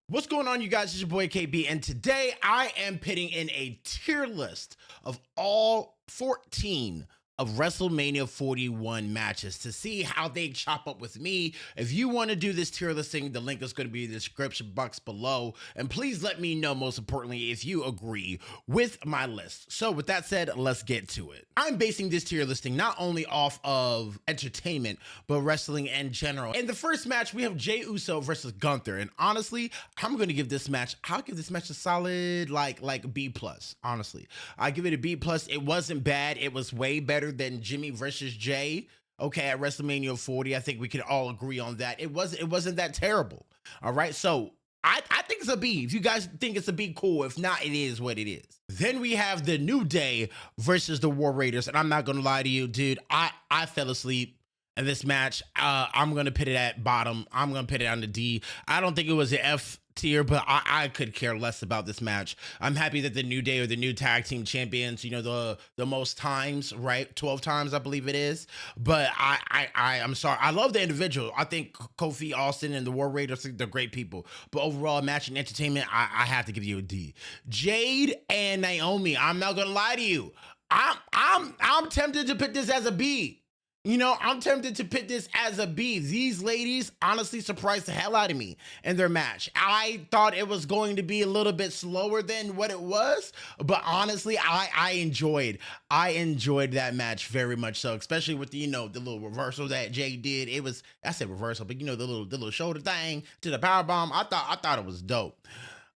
What's going on, you guys? It's your boy KB, and today I am pitting in a tier list of all 14 of WrestleMania 41 matches to see how they chop up with me. If you want to do this tier listing, the link is going to be in the description box below. And please let me know, most importantly, if you agree with my list. So with that said, let's get to it. I'm basing this tier listing not only off of entertainment, but wrestling in general. In the first match, we have Jey Uso versus Gunther. And honestly, I'll give this match a solid like B plus. Honestly, I give it a B plus. It wasn't bad. It was way better than Jimmy versus Jay. Okay, at WrestleMania 40, I think we could all agree on that. It wasn't that terrible. All right, so I think it's a B. If you guys think it's a B, cool. If not, it is what it is. Then we have the New Day versus the War Raiders, and I'm not gonna lie to you, dude. I fell asleep in this match. I'm gonna put it at bottom. I'm gonna put it on the D. I don't think it was an F tier, but I could care less about this match. I'm happy that the New Day are the new tag team champions, you know, the most times, right? 12 times, I believe it is. But I'm sorry. I love the individual. I think Kofi Austin and the War Raiders, they're great people. But overall, match and entertainment, I have to give you a D. Jade and Naomi, I'm not gonna lie to you. I'm tempted to put this as a B. You know, I'm tempted to put this as a B. These ladies honestly surprised the hell out of me in their match. I thought it was going to be a little bit slower than what it was, but honestly, I enjoyed that match very much so, especially with the, the little reversal that Jay did. I said reversal, but the little shoulder thing to the power bomb. I thought it was dope.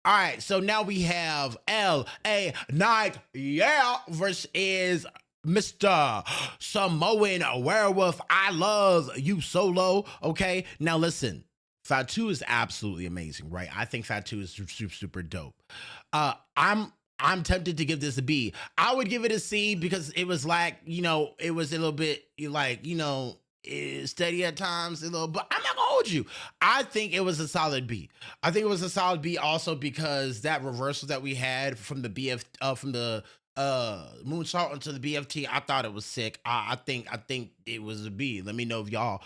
All right, so now we have LA Knight, versus Mr. Samoan Werewolf. I love you, Solo. Okay, now listen, Fatu is absolutely amazing, right? I think Fatu is super dope. I'm tempted to give this a B. I would give it a C because it was like, it was a little bit like, steady at times, a little, but I'm not gonna hold you. I think it was a solid B. I think it was a solid B also because that reversal that we had from the from the moonsault into the BFT, I thought it was sick. I think it was a B. Let me know if y'all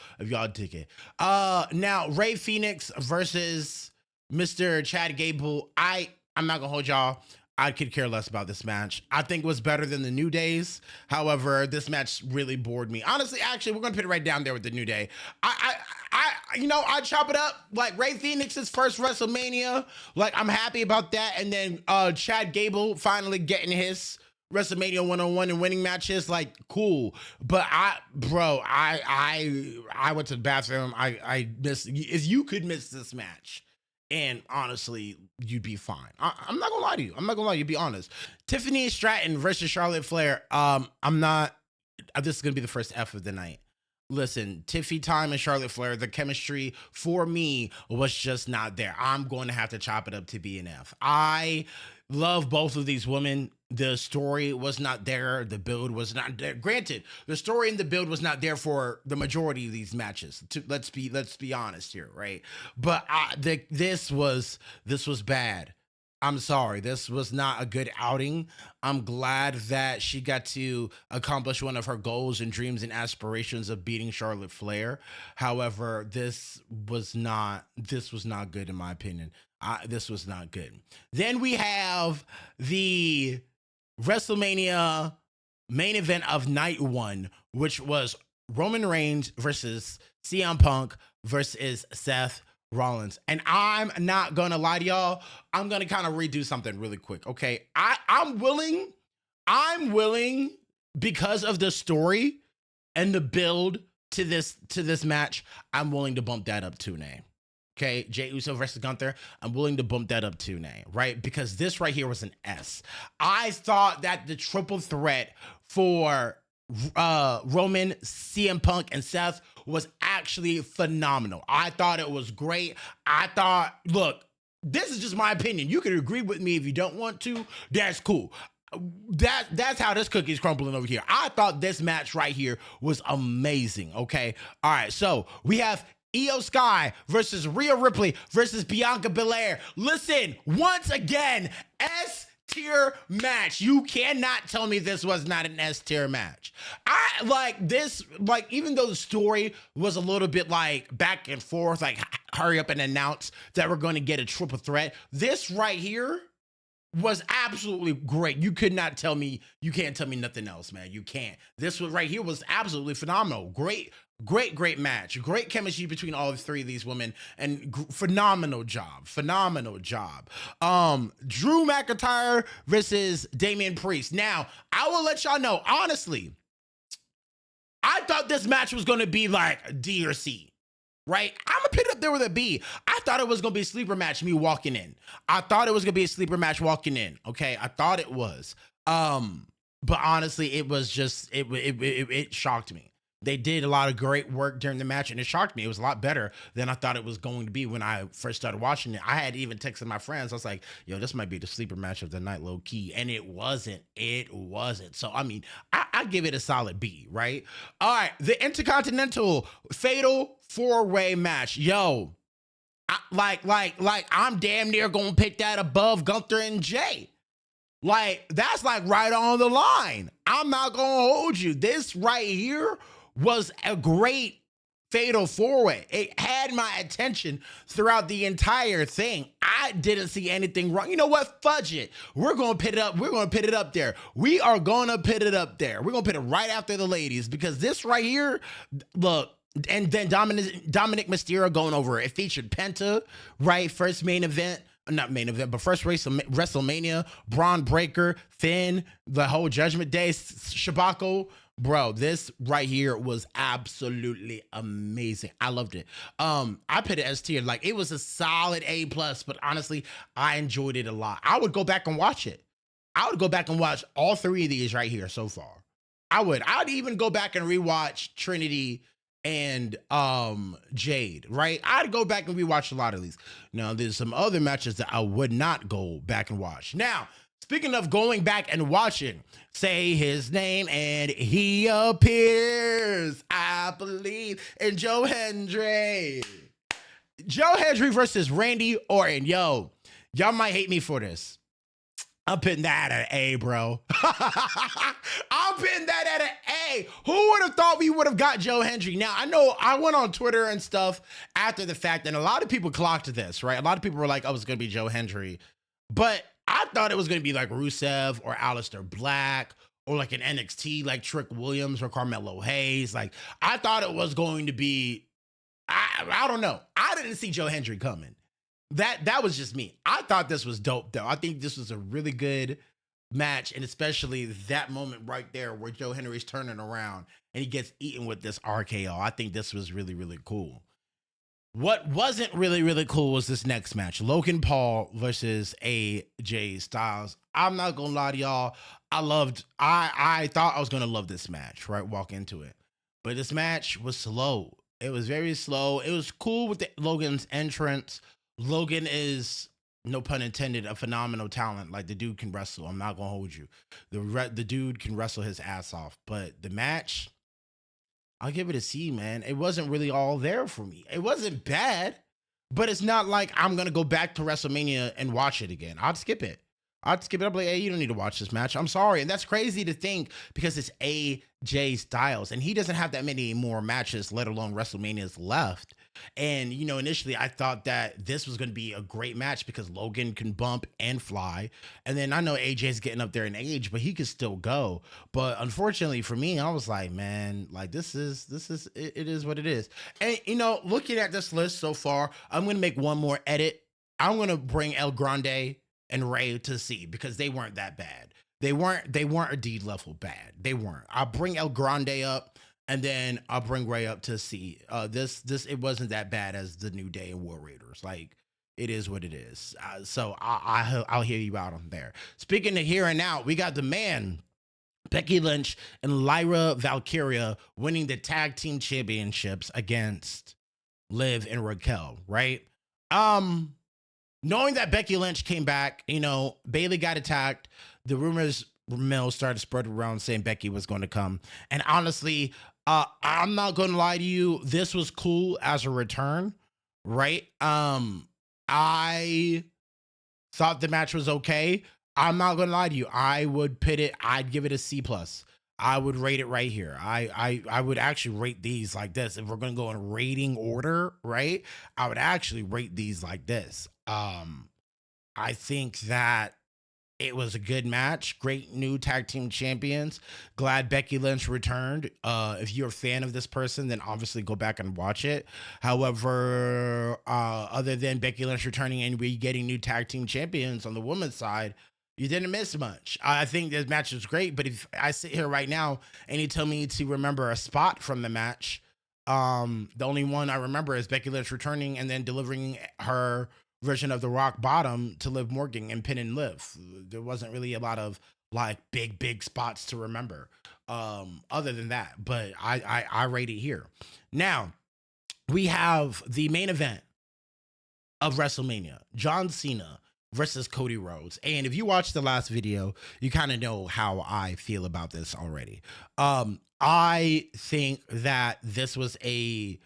dig it. Now Ray Phoenix versus Mr. Chad Gable. I'm not gonna hold y'all. I could care less about this match. I think it was better than the New Days. However, this match really bored me. Honestly, actually, we're gonna put it right down there with the New Day. I chop it up like Ray Phoenix's first WrestleMania. Like, I'm happy about that. And then Chad Gable finally getting his WrestleMania 101 and winning matches, like, cool. But I went to the bathroom. I missed. If you could miss this match, and honestly, you'd be fine. I'm not gonna lie to you. I'm not gonna lie. You'd be honest. Tiffany Stratton versus Charlotte Flair. I'm not. This is gonna be the first F of the night. Listen, Tiffy time and Charlotte Flair, the chemistry for me was just not there. I'm going to have to chop it up to B and F. I love both of these women. The story was not there. The build was not there. Granted, the story and the build was not there for the majority of these matches. Let's be honest here, right? But this was bad. I'm sorry. This was not a good outing. I'm glad that she got to accomplish one of her goals and dreams and aspirations of beating Charlotte Flair. However, this was not good in my opinion. This was not good. Then we have the WrestleMania main event of night one, which was Roman Reigns versus CM Punk versus Seth Rollins. And I'm not gonna lie to y'all, I'm gonna kind of redo something really quick. Okay, I'm willing because of the story and the build to this match, I'm willing to bump that up to an A. Okay, Jey Uso versus Gunther, I'm willing to bump that up to an A, right? Because this right here was an S. I thought that the triple threat for Roman, CM Punk, and Seth was actually phenomenal. I thought it was great. Look, this is just my opinion. You can agree with me if you don't want to. That's cool. That's how this cookie's crumbling over here. I thought this match right here was amazing. Okay, all right. So we have Io Sky versus Rhea Ripley versus Bianca Belair. Listen, once again, S tier match. You cannot tell me this was not an S tier match. I like this, like, even though the story was a little bit like back and forth, like hurry up and announce that we're going to get a triple threat. This right here was absolutely great. You could not tell me, you can't tell me nothing else, man. You can't. This one right here was absolutely phenomenal. Great match. Great chemistry between all three of these women, and phenomenal job. Drew McIntyre versus Damian Priest. Now, I will let y'all know, honestly, I thought this match was going to be like D or C. Right? I'm gonna put it up there with a B. I thought it was gonna be a sleeper match, me walking in. I thought it was gonna be a sleeper match walking in. Okay, I thought it was. But honestly, it was just it shocked me. They did a lot of great work during the match, and it shocked me. It was a lot better than I thought it was going to be when I first started watching it. I had even texted my friends. I was like, yo, this might be the sleeper match of the night, low key. And it wasn't. So, I mean, I give it a solid B, right? All right. The Intercontinental Fatal 4-Way match. Yo, I'm damn near going to pick that above Gunther and Jay. Like, that's like right on the line. I'm not going to hold you. This right here was a great fatal 4-way. It had my attention throughout the entire thing. I didn't see anything wrong. You know what? Fudge it. We're going to put it up. We're going to put it up there. We are going to put it up there. We're going to put it right after the ladies, because this right here, look, and then Dominic Mysterio going over it. It featured Penta, right? First main event. Not main event, but first race of WrestleMania, Braun Breaker, Finn, the whole Judgment Day, Shabako. Bro, this right here was absolutely amazing. I loved it. I put it as tier. Like, it was a solid A+, but honestly, I enjoyed it a lot. I would go back and watch it. I would go back and watch all three of these right here so far. I'd even go back and rewatch Trinity and Jade, right? I'd go back and rewatch a lot of these. Now, there's some other matches that I would not go back and watch. Now, speaking of going back and watching, say his name and he appears, I believe, in Joe Hendry. Joe Hendry versus Randy Orton. Yo, y'all might hate me for this. I'm putting that at an A, bro. I'm putting that at an A. Who would have thought we would have got Joe Hendry? Now, I know I went on Twitter and stuff after the fact, and a lot of people clocked this, right? A lot of people were like, oh, it's going to be Joe Hendry. But I thought it was going to be like Rusev or Aleister Black or like an NXT like Trick Williams or Carmelo Hayes. Like, I thought it was going to be, I don't know. I didn't see Joe Hendry coming. That was just me. I thought this was dope, though. I think this was a really good match, and especially that moment right there where Joe Henry's turning around and he gets eaten with this RKO. I think this was really, really cool. What wasn't really, really cool was this next match. Logan Paul versus AJ Styles. I'm not gonna lie to y'all. I thought I was gonna love this match, right? Walk into it. But this match was slow. It was very slow. It was cool with Logan's entrance. Logan is, no pun intended, a phenomenal talent. Like, the dude can wrestle. I'm not gonna hold you. The dude can wrestle his ass off. But the match, I'll give it a C, man. It wasn't really all there for me. It wasn't bad, but it's not like I'm gonna go back to WrestleMania and watch it again. I'd skip it. I'm like, hey, you don't need to watch this match. I'm sorry. And that's crazy to think, because it's AJ Styles and he doesn't have that many more matches, let alone WrestleManias left. And, you know, initially I thought that this was going to be a great match because Logan can bump and fly. And then I know AJ's getting up there in age, but he could still go. But unfortunately for me, I was like, man, like, it is what it is. And, you know, looking at this list so far, I'm going to make one more edit. I'm going to bring El Grande and Ray to C, because they weren't that bad. They weren't a D level bad. They weren't. I'll bring El Grande up, and then I'll bring Ray up to C. It wasn't that bad as the New Day and War Raiders. Like, it is what it is. So I'll hear you out on there. Speaking of here and out, we got the man, Becky Lynch and Lyra Valkyria, winning the tag team championships against Liv and Raquel, right? Knowing that Becky Lynch came back, you know, Bayley got attacked. The rumors mill started spreading around saying Becky was going to come. And honestly, I'm not going to lie to you. This was cool as a return, right? I thought the match was okay. I'm not gonna lie to you. I would pit it. I'd give it a C plus. I would rate it right here. I would actually rate these like this. If we're gonna go in rating order, right? I would actually rate these like this. I think that it was a good match. Great new tag team champions. Glad Becky Lynch returned. If you're a fan of this person, then obviously go back and watch it. However, other than Becky Lynch returning and we getting new tag team champions on the women's side, you didn't miss much. I think this match was great, but if I sit here right now and you tell me to remember a spot from the match, the only one I remember is Becky Lynch returning and then delivering her version of the rock bottom to Liv Morgan and pin and Liv. There wasn't really a lot of like big spots to remember. Other than that, but I rate it here. Now we have the main event of WrestleMania: John Cena versus Cody Rhodes. And if you watched the last video, you kind of know how I feel about this already. I think that this was a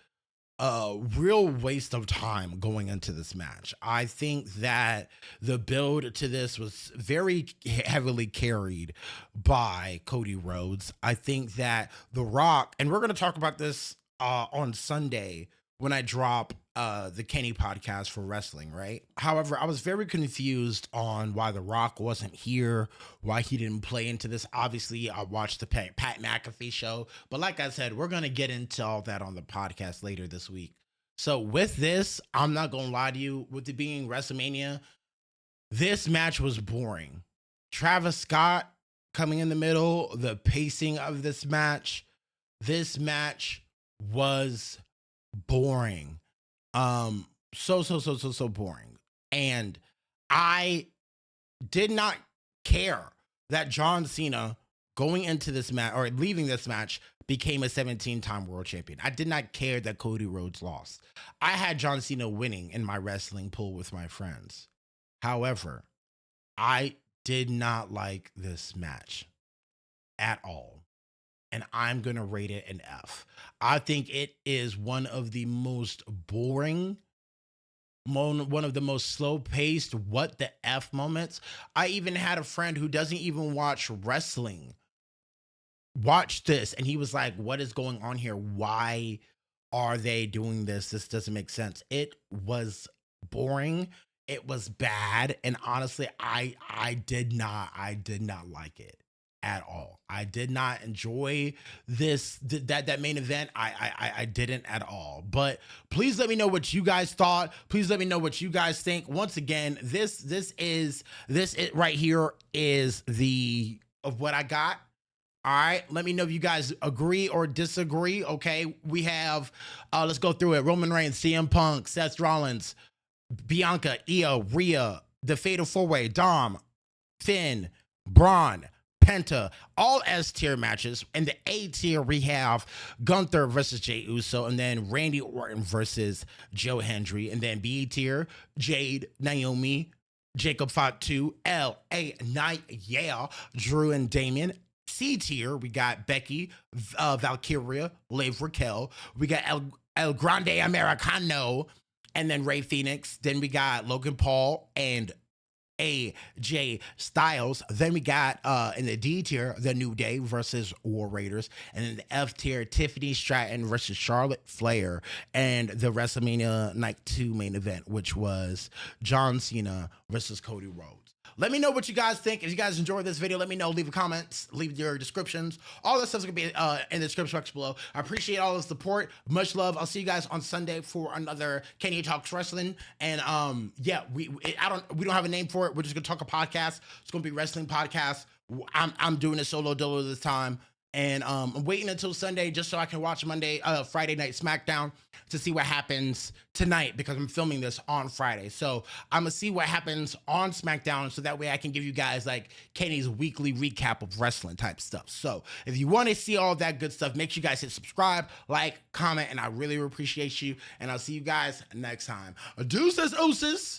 real waste of time going into this match. I think that the build to this was very heavily carried by Cody Rhodes. I think that The Rock, and we're going to talk about this on Sunday when I drop the Kenny podcast for wrestling, right? However, I was very confused on why The Rock wasn't here, why he didn't play into this. Obviously, I watched the Pat McAfee show, but like I said, we're going to get into all that on the podcast later this week. So with this, I'm not going to lie to you, with it being WrestleMania, this match was boring. Travis Scott coming in the middle, the pacing of this match was boring. So boring. And I did not care that John Cena going into this match or leaving this match became a 17-time world champion. I did not care that Cody Rhodes lost. I had John Cena winning in my wrestling pool with my friends. However, I did not like this match at all. And I'm going to rate it an F. I think it is one of the most boring, one of the most slow paced, what the F moments. I even had a friend who doesn't even watch wrestling watch this and he was like, what is going on here? Why are they doing this? This doesn't make sense. It was boring. It was bad. And honestly, I did not like it at all. I did not enjoy that main event. I didn't at all. But please let me know what you guys thought. Please let me know what you guys think. Once again, this right here is the of what I got. All right, let me know if you guys agree or disagree. Okay, we have let's go through it: Roman Reigns, CM Punk, Seth Rollins, Bianca, Io, Rhea, the Fatal 4-Way, Dom, Finn, Braun, Penta, all S tier matches. In the A tier, we have Gunther versus Jey Uso, and then Randy Orton versus Joe Hendry. And then B tier, Jade, Naomi, Jacob Fatu, L.A. Knight, yeah, Drew and Damien. C tier, we got Becky, Valkyria, Liv Raquel. We got El Grande Americano, and then Ray Phoenix. Then we got Logan Paul and AJ Styles. Then we got in the D tier, The New Day versus War Raiders. And in the F tier, Tiffany Stratton versus Charlotte Flair. And the WrestleMania Night 2 main event, which was John Cena versus Cody Rhodes. Let me know what you guys think. If you guys enjoyed this video, let me know. Leave a comments, leave your descriptions. All that stuff's gonna be in the description box below. I appreciate all the support. Much love. I'll see you guys on Sunday for another Kenny Talks Wrestling. And yeah, we don't have a name for it. We're just gonna talk a podcast. It's gonna be wrestling podcast. I'm doing a solo dolo this time. And I'm waiting until Sunday just so I can watch Friday Night SmackDown to see what happens tonight because I'm filming this on Friday. So I'm going to see what happens on SmackDown so that way I can give you guys like Kenny's weekly recap of wrestling type stuff. So if you want to see all that good stuff, make sure you guys hit subscribe, like, comment, and I really appreciate you. And I'll see you guys next time. Deuces, ooses.